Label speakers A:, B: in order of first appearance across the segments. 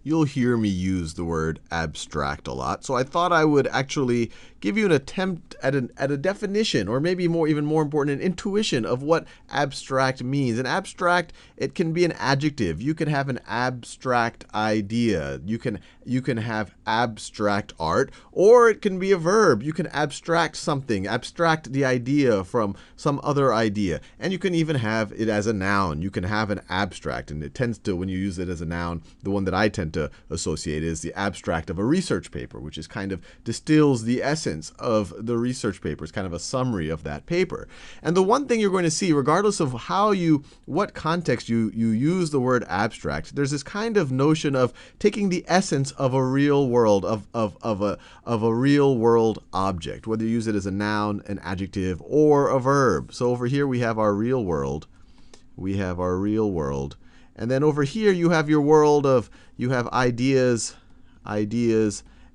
A: you'll hear me use the word abstract a lot. So I thought I would actually give you an attempt at a definition, or maybe even more important, an intuition of what abstract means. An abstract, it can be an adjective. You can have an abstract idea. You can have abstract art, or it can be a verb. You can abstract something, abstract the idea from some other idea. And you can even have it as a noun. You can have an abstract, and it tends to, when you use it as a noun, the one that I tend to associate is the abstract of a research paper, which is kind of distills the essence of the research paper. It's kind of a summary of that paper. And the one thing you're going to see, regardless of what context you use the word abstract, there's this kind of notion of taking the essence of a real world, of a real world object, whether you use it as a noun, an adjective, or a verb. So over here we have our real world. We have our real world. And then over here you have your world of, you have ideas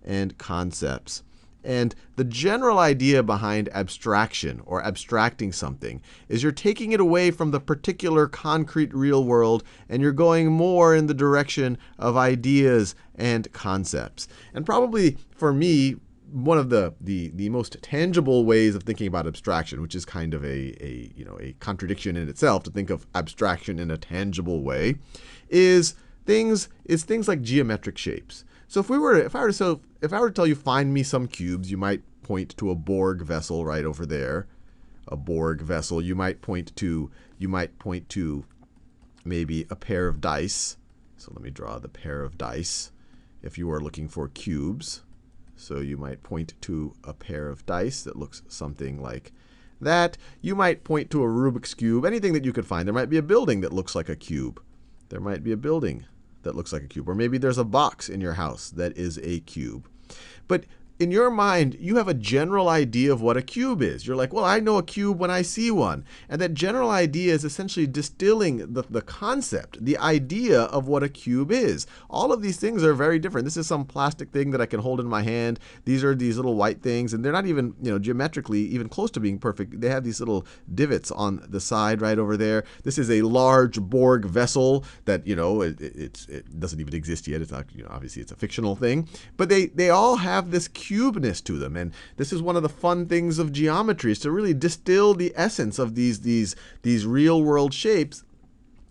A: and concepts. And the general idea behind abstraction, or abstracting something, is you're taking it away from the particular concrete real world, and you're going more in the direction of ideas and concepts. And probably for me, one of the most tangible ways of thinking about abstraction, which is kind of a contradiction in itself to think of abstraction in a tangible way, is things like geometric shapes. So if I were to tell you, find me some cubes, you might point to a Borg vessel right over there. A Borg vessel. You might point to maybe a pair of dice. So let me draw the pair of dice if you are looking for cubes. So you might point to a pair of dice that looks something like that. You might point to a Rubik's Cube, anything that you could find. There might be a building that looks like a cube. There might be a building that looks like a cube. Or maybe there's a box in your house that is a cube. But in your mind, you have a general idea of what a cube is. You're like, well, I know a cube when I see one. And that general idea is essentially distilling the concept, the idea of what a cube is. All of these things are very different. This is some plastic thing that I can hold in my hand. These are these little white things, and they're not even, geometrically even close to being perfect. They have these little divots on the side right over there. This is a large Borg vessel that, it doesn't even exist yet. It's not, obviously it's a fictional thing. But they all have this cubeness to them. And this is one of the fun things of geometry, is to really distill the essence of these real world shapes.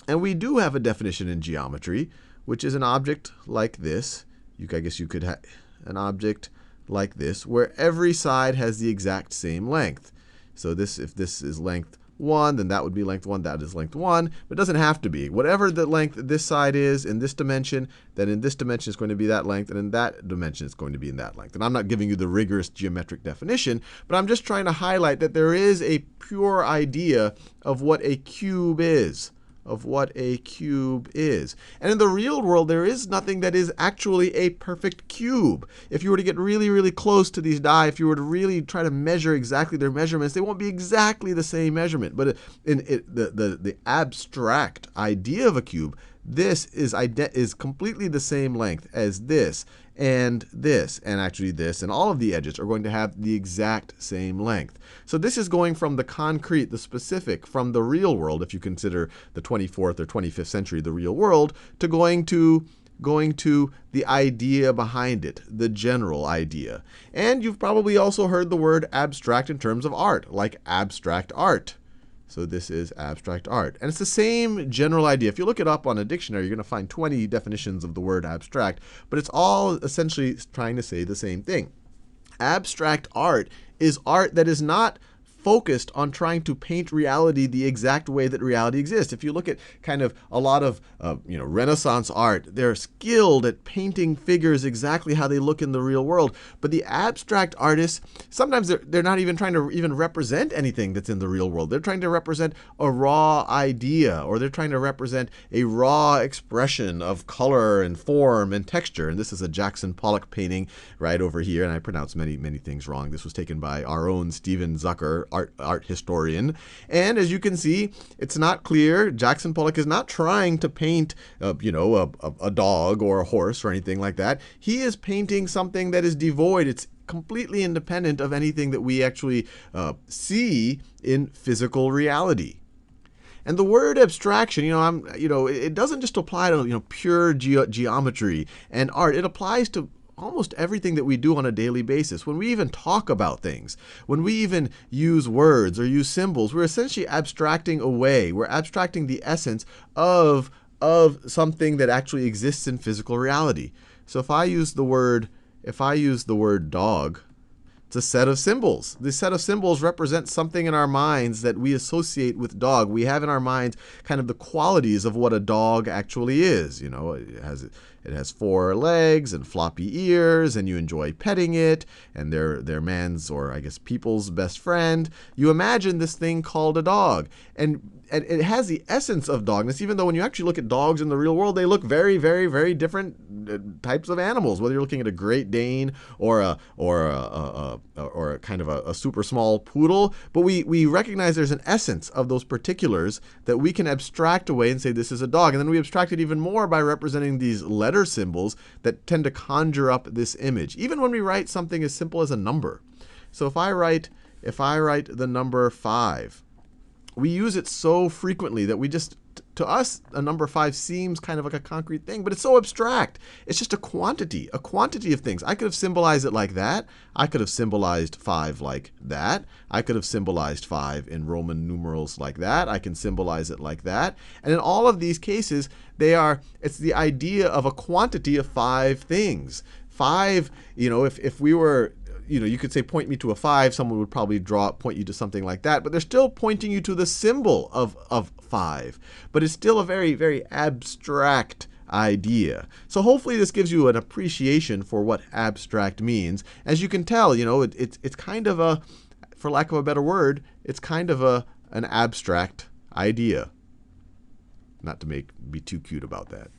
A: And we do have a definition in geometry, which is an object like this. I guess you could have an object like this, where every side has the exact same length. So if this is length 1, then that would be length 1. That is length 1. But it doesn't have to be. Whatever the length this side is in this dimension, then in this dimension it's going to be that length, and in that dimension it's going to be in that length. And I'm not giving you the rigorous geometric definition, but I'm just trying to highlight that there is a pure idea of what a cube is. And in the real world, there is nothing that is actually a perfect cube. If you were to get really, really close to these die, if you were to really try to measure exactly their measurements, they won't be exactly the same measurement. But the abstract idea of a cube, this is completely the same length as this, and actually this, and all of the edges are going to have the exact same length. So this is going from the concrete, the specific, from the real world, if you consider the 24th or 25th century the real world, to going to the idea behind it, the general idea. And you've probably also heard the word abstract in terms of art, like abstract art. So this is abstract art. And it's the same general idea. If you look it up on a dictionary, you're going to find 20 definitions of the word abstract. But it's all essentially trying to say the same thing. Abstract art is art that is not focused on trying to paint reality the exact way that reality exists. If you look at kind of a lot of Renaissance art, they're skilled at painting figures exactly how they look in the real world. But the abstract artists, sometimes they're not even trying to even represent anything that's in the real world. They're trying to represent a raw idea, or they're trying to represent a raw expression of color and form and texture. And this is a Jackson Pollock painting right over here. And I pronounce many, many things wrong. This was taken by our own Stephen Zucker, art historian. And as you can see, it's not clear. Jackson Pollock is not trying to paint, a dog or a horse or anything like that. He is painting something that is devoid. It's completely independent of anything that we actually see in physical reality. And the word abstraction, it doesn't just apply to pure geometry and art. It applies to almost everything that we do on a daily basis. When we even talk about things, when we even use words or use symbols, we're essentially abstracting away. We're abstracting the essence of something that actually exists in physical reality. So if I use the word dog, it's a set of symbols. This set of symbols represents something in our minds that we associate with dog. We have in our minds kind of the qualities of what a dog actually is. It has 4 legs and floppy ears, and you enjoy petting it, and they're man's, or I guess people's, best friend. You imagine this thing called a dog. And it has the essence of dogness, even though when you actually look at dogs in the real world, they look very, very, very different types of animals. Whether you're looking at a Great Dane or a kind of a super small poodle, but we recognize there's an essence of those particulars that we can abstract away and say this is a dog. And then we abstract it even more by representing these letter symbols that tend to conjure up this image, even when we write something as simple as a number. So if I write the number 5, we use it so frequently that to us, a number 5 seems kind of like a concrete thing, but it's so abstract. It's just a quantity of things. I could have symbolized it like that. I could have symbolized 5 like that. I could have symbolized 5 in Roman numerals like that. I can symbolize it like that. And in all of these cases, it's the idea of a quantity of 5 things. 5, if we were, you could say, point me to a 5. Someone would probably point you to something like that. But they're still pointing you to the symbol of 5. But it's still a very, very abstract idea. So hopefully this gives you an appreciation for what abstract means. As you can tell, it's kind of for lack of a better word, it's kind of an abstract idea. Not to be too cute about that.